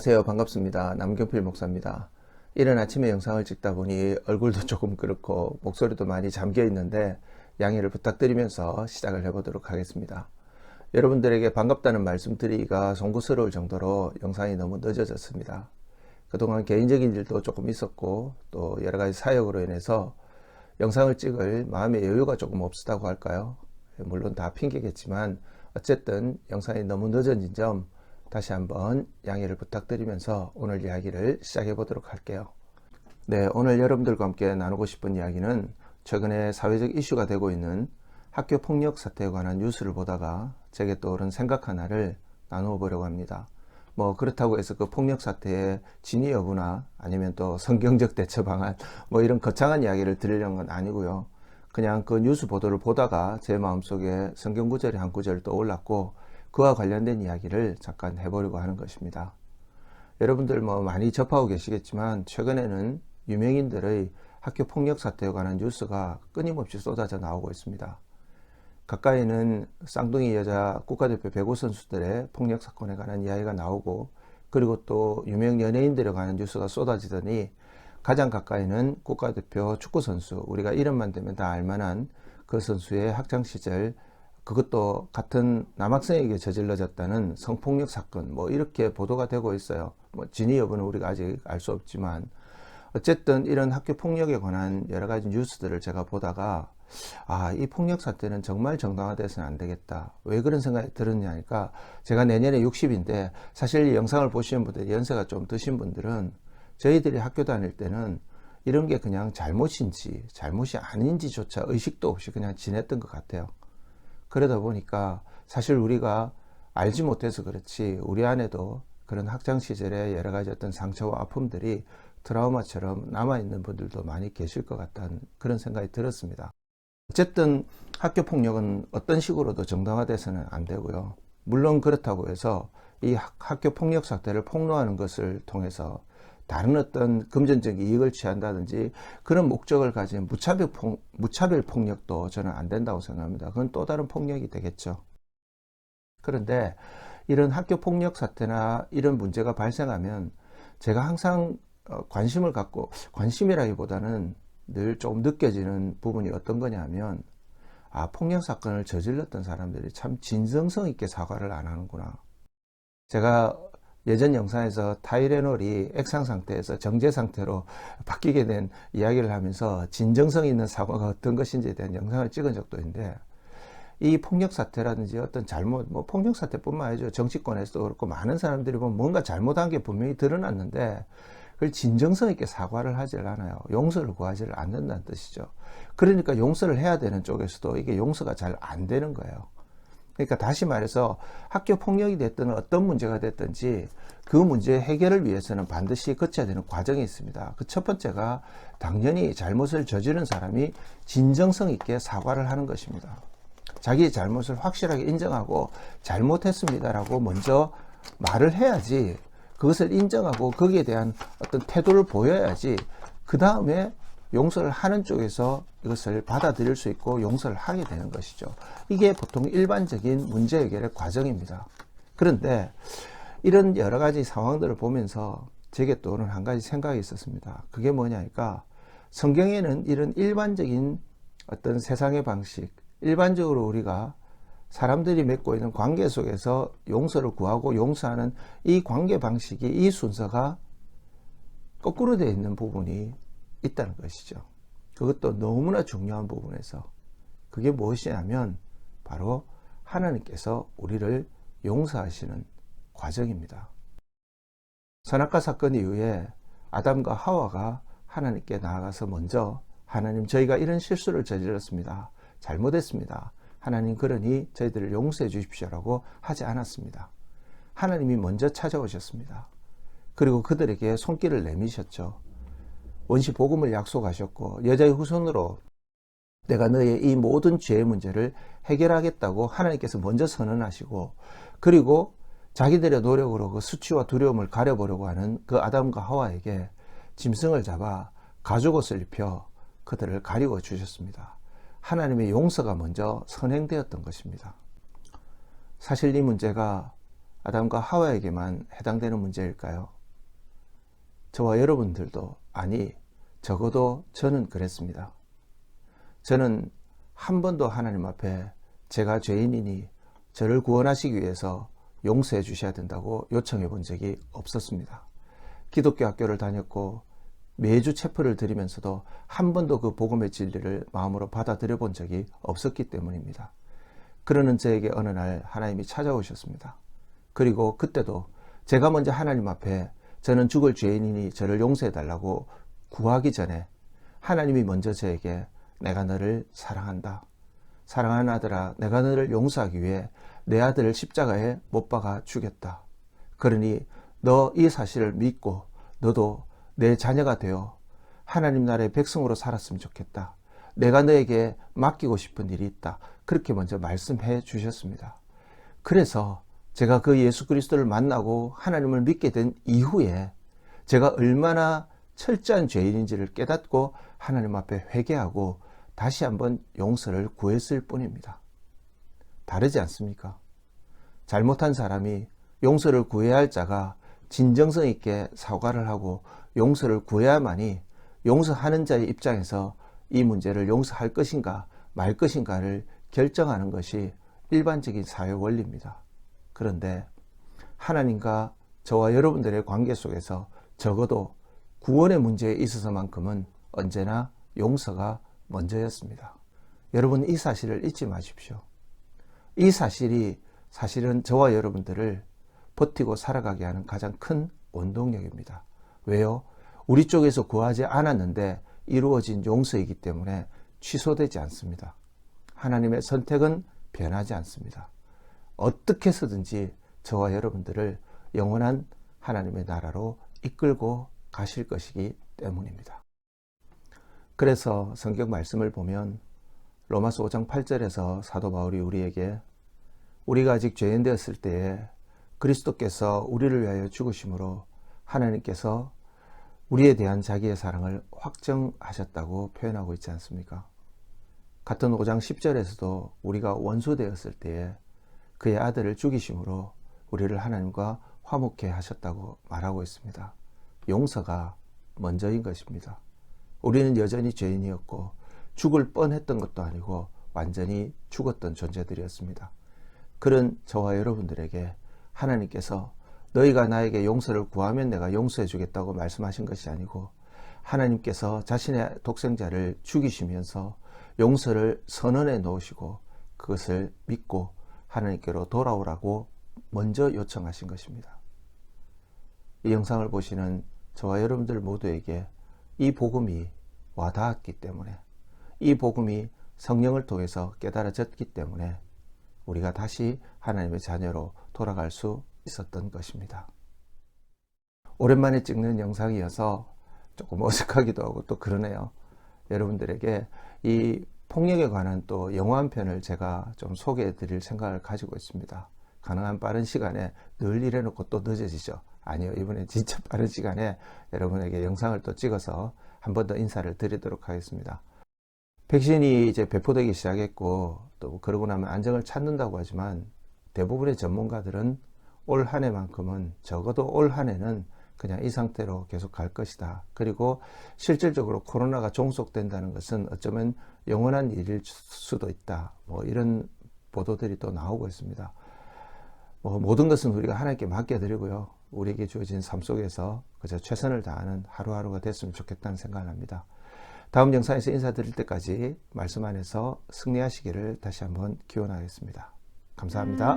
안녕하세요. 반갑습니다. 남경필 목사입니다. 이른 아침에 영상을 찍다 보니 얼굴도 조금 그렇고 목소리도 많이 잠겨 있는데 양해를 부탁드리면서 시작을 해보도록 하겠습니다. 여러분들에게 반갑다는 말씀 드리기가 송구스러울 정도로 영상이 너무 늦어졌습니다. 그동안 개인적인 일도 조금 있었고 또 여러가지 사역으로 인해서 영상을 찍을 마음의 여유가 조금 없었다고 할까요? 물론 다 핑계겠지만 어쨌든 영상이 너무 늦어진 점 다시 한번 양해를 부탁드리면서 오늘 이야기를 시작해 보도록 할게요. 네, 오늘 여러분들과 함께 나누고 싶은 이야기는 최근에 사회적 이슈가 되고 있는 학교 폭력 사태에 관한 뉴스를 보다가 제게 떠오른 생각 하나를 나누어 보려고 합니다. 그렇다고 해서 그 폭력 사태의 진위 여부나 아니면 또 성경적 대처 방안 이런 거창한 이야기를 드리려는 건 아니고요. 그냥 그 뉴스 보도를 보다가 제 마음속에 성경 구절이 한 구절 떠올랐고 그와 관련된 이야기를 잠깐 해보려고 하는 것입니다. 여러분들 많이 접하고 계시겠지만 최근에는 유명인들의 학교 폭력 사태에 관한 뉴스가 끊임없이 쏟아져 나오고 있습니다. 가까이는 쌍둥이 여자 국가대표 배구 선수들의 폭력 사건에 관한 이야기가 나오고 그리고 또 유명 연예인들에 관한 뉴스가 쏟아지더니 가장 가까이는 국가대표 축구선수, 우리가 이름만 대면 다 알만한 그 선수의 학창시절 그것도 같은 남학생에게 저질러졌다는 성폭력 사건 이렇게 보도가 되고 있어요. 진위 여부는 우리가 아직 알 수 없지만 어쨌든 이런 학교 폭력에 관한 여러 가지 뉴스들을 제가 보다가 이 폭력 사태는 정말 정당화돼서는 안 되겠다. 왜 그런 생각이 들었냐니까 제가 내년에 60인데 사실 이 영상을 보시는 분들 연세가 좀 드신 분들은 저희들이 학교 다닐 때는 이런 게 그냥 잘못인지 잘못이 아닌지조차 의식도 없이 그냥 지냈던 것 같아요. 그러다 보니까 사실 우리가 알지 못해서 그렇지 우리 안에도 그런 학창시절의 여러 가지 어떤 상처와 아픔들이 트라우마처럼 남아있는 분들도 많이 계실 것 같다는 그런 생각이 들었습니다. 어쨌든 학교 폭력은 어떤 식으로도 정당화돼서는 안 되고요. 물론 그렇다고 해서 이 학교 폭력 사태를 폭로하는 것을 통해서 다른 어떤 금전적 이익을 취한다든지 그런 목적을 가진 무차별 폭력도 저는 안 된다고 생각합니다. 그건 또 다른 폭력이 되겠죠. 그런데 이런 학교 폭력 사태나 이런 문제가 발생하면 제가 항상 관심을 갖고, 관심이라기보다는 늘 조금 느껴지는 부분이 어떤 거냐면 폭력 사건을 저질렀던 사람들이 참 진정성 있게 사과를 안 하는구나. 제가 예전 영상에서 타이레놀이 액상 상태에서 정제 상태로 바뀌게 된 이야기를 하면서 진정성 있는 사과가 어떤 것인지에 대한 영상을 찍은 적도 있는데 이 폭력 사태라든지 어떤 잘못, 폭력 사태뿐만 아니죠. 정치권에서도 그렇고 많은 사람들이 보면 뭔가 잘못한 게 분명히 드러났는데 그걸 진정성 있게 사과를 하질 않아요. 용서를 구하지를 않는다는 뜻이죠. 그러니까 용서를 해야 되는 쪽에서도 이게 용서가 잘 안 되는 거예요. 그러니까 다시 말해서 학교 폭력이 됐든 어떤 문제가 됐든지 그 문제 해결을 위해서는 반드시 거쳐야 되는 과정이 있습니다. 그 첫 번째가 당연히 잘못을 저지른 사람이 진정성 있게 사과를 하는 것입니다. 자기의 잘못을 확실하게 인정하고 잘못했습니다라고 먼저 말을 해야지, 그것을 인정하고 거기에 대한 어떤 태도를 보여야지 그 다음에 용서를 하는 쪽에서 이것을 받아들일 수 있고 용서를 하게 되는 것이죠. 이게 보통 일반적인 문제 해결의 과정입니다. 그런데 이런 여러 가지 상황들을 보면서 제게 또는 한 가지 생각이 있었습니다. 그게 뭐냐니까 성경에는 이런 일반적인 어떤 세상의 방식, 일반적으로 우리가 사람들이 맺고 있는 관계 속에서 용서를 구하고 용서하는 이 관계 방식이, 이 순서가 거꾸로 되어 있는 부분이 있다는 것이죠. 그것도 너무나 중요한 부분에서 그게 무엇이냐면 바로 하나님께서 우리를 용서하시는 과정입니다. 선악과 사건 이후에 아담과 하와가 하나님께 나아가서 먼저 하나님, 저희가 이런 실수를 저질렀습니다. 잘못했습니다. 하나님, 그러니 저희들을 용서해 주십시오라고 하지 않았습니다. 하나님이 먼저 찾아오셨습니다. 그리고 그들에게 손길을 내미셨죠. 원시 복음을 약속하셨고 여자의 후손으로 내가 너의 이 모든 죄의 문제를 해결하겠다고 하나님께서 먼저 선언하시고, 그리고 자기들의 노력으로 그 수치와 두려움을 가려보려고 하는 그 아담과 하와에게 짐승을 잡아 가죽옷을 입혀 그들을 가리워 주셨습니다. 하나님의 용서가 먼저 선행되었던 것입니다. 사실 이 문제가 아담과 하와에게만 해당되는 문제일까요? 저와 여러분들도, 아니, 적어도 저는 그랬습니다. 저는 한 번도 하나님 앞에 제가 죄인이니 저를 구원하시기 위해서 용서해 주셔야 된다고 요청해 본 적이 없었습니다. 기독교 학교를 다녔고 매주 체프를 드리면서도 한 번도 그 복음의 진리를 마음으로 받아들여 본 적이 없었기 때문입니다. 그러는 저에게 어느 날 하나님이 찾아오셨습니다. 그리고 그때도 제가 먼저 하나님 앞에 저는 죽을 죄인이니 저를 용서해 달라고 구하기 전에 하나님이 먼저 저에게 내가 너를 사랑한다. 사랑하는 아들아, 내가 너를 용서하기 위해 내 아들을 십자가에 못 박아 죽였다. 그러니 너 이 사실을 믿고 너도 내 자녀가 되어 하나님 나라의 백성으로 살았으면 좋겠다. 내가 너에게 맡기고 싶은 일이 있다. 그렇게 먼저 말씀해 주셨습니다. 그래서 제가 그 예수 그리스도를 만나고 하나님을 믿게 된 이후에 제가 얼마나 철저한 죄인인지를 깨닫고 하나님 앞에 회개하고 다시 한번 용서를 구했을 뿐입니다. 다르지 않습니까? 잘못한 사람이 용서를 구해야 할 자가 진정성 있게 사과를 하고 용서를 구해야만이 용서하는 자의 입장에서 이 문제를 용서할 것인가 말 것인가를 결정하는 것이 일반적인 사회 원리입니다. 그런데 하나님과 저와 여러분들의 관계 속에서 적어도 구원의 문제에 있어서만큼은 언제나 용서가 먼저였습니다. 여러분, 이 사실을 잊지 마십시오. 이 사실이 사실은 저와 여러분들을 버티고 살아가게 하는 가장 큰 원동력입니다. 왜요? 우리 쪽에서 구하지 않았는데 이루어진 용서이기 때문에 취소되지 않습니다. 하나님의 선택은 변하지 않습니다. 어떻게 해서든지 저와 여러분들을 영원한 하나님의 나라로 이끌고 가실 것이기 때문입니다. 그래서 성경 말씀을 보면 로마서 5장 8절에서 사도 바울이 우리에게 우리가 아직 죄인 되었을 때에 그리스도께서 우리를 위하여 죽으심으로 하나님께서 우리에 대한 자기의 사랑을 확정하셨다고 표현하고 있지 않습니까? 같은 5장 10절에서도 우리가 원수 되었을 때에 그의 아들을 죽이심으로 우리를 하나님과 화목케 하셨다고 말하고 있습니다. 용서가 먼저인 것입니다. 우리는 여전히 죄인이었고 죽을 뻔했던 것도 아니고 완전히 죽었던 존재들이었습니다. 그런 저와 여러분들에게 하나님께서 너희가 나에게 용서를 구하면 내가 용서해 주겠다고 말씀하신 것이 아니고 하나님께서 자신의 독생자를 죽이시면서 용서를 선언해 놓으시고 그것을 믿고 하나님께로 돌아오라고 먼저 요청하신 것입니다. 이 영상을 보시는 저와 여러분들 모두에게 이 복음이 와닿았기 때문에, 이 복음이 성령을 통해서 깨달아졌기 때문에 우리가 다시 하나님의 자녀로 돌아갈 수 있었던 것입니다. 오랜만에 찍는 영상이어서 조금 어색하기도 하고 또 그러네요. 여러분들에게 이 폭력에 관한 또 영화 한 편을 제가 좀 소개해 드릴 생각을 가지고 있습니다. 가능한 빠른 시간에 늘 이래놓고 또 늦어지죠. 아니요, 이번엔 진짜 빠른 시간에 여러분에게 영상을 또 찍어서 한 번 더 인사를 드리도록 하겠습니다. 백신이 이제 배포되기 시작했고 또 그러고 나면 안정을 찾는다고 하지만 대부분의 전문가들은 올 한 해만큼은, 적어도 올 한 해는 그냥 이 상태로 계속 갈 것이다. 그리고 실질적으로 코로나가 종속된다는 것은 어쩌면 영원한 일일 수도 있다. 이런 보도들이 또 나오고 있습니다. 모든 것은 우리가 하나님께 맡겨드리고요. 우리에게 주어진 삶 속에서 그저 최선을 다하는 하루하루가 됐으면 좋겠다는 생각을 합니다. 다음 영상에서 인사드릴 때까지 말씀 안에서 승리하시기를 다시 한번 기원하겠습니다. 감사합니다.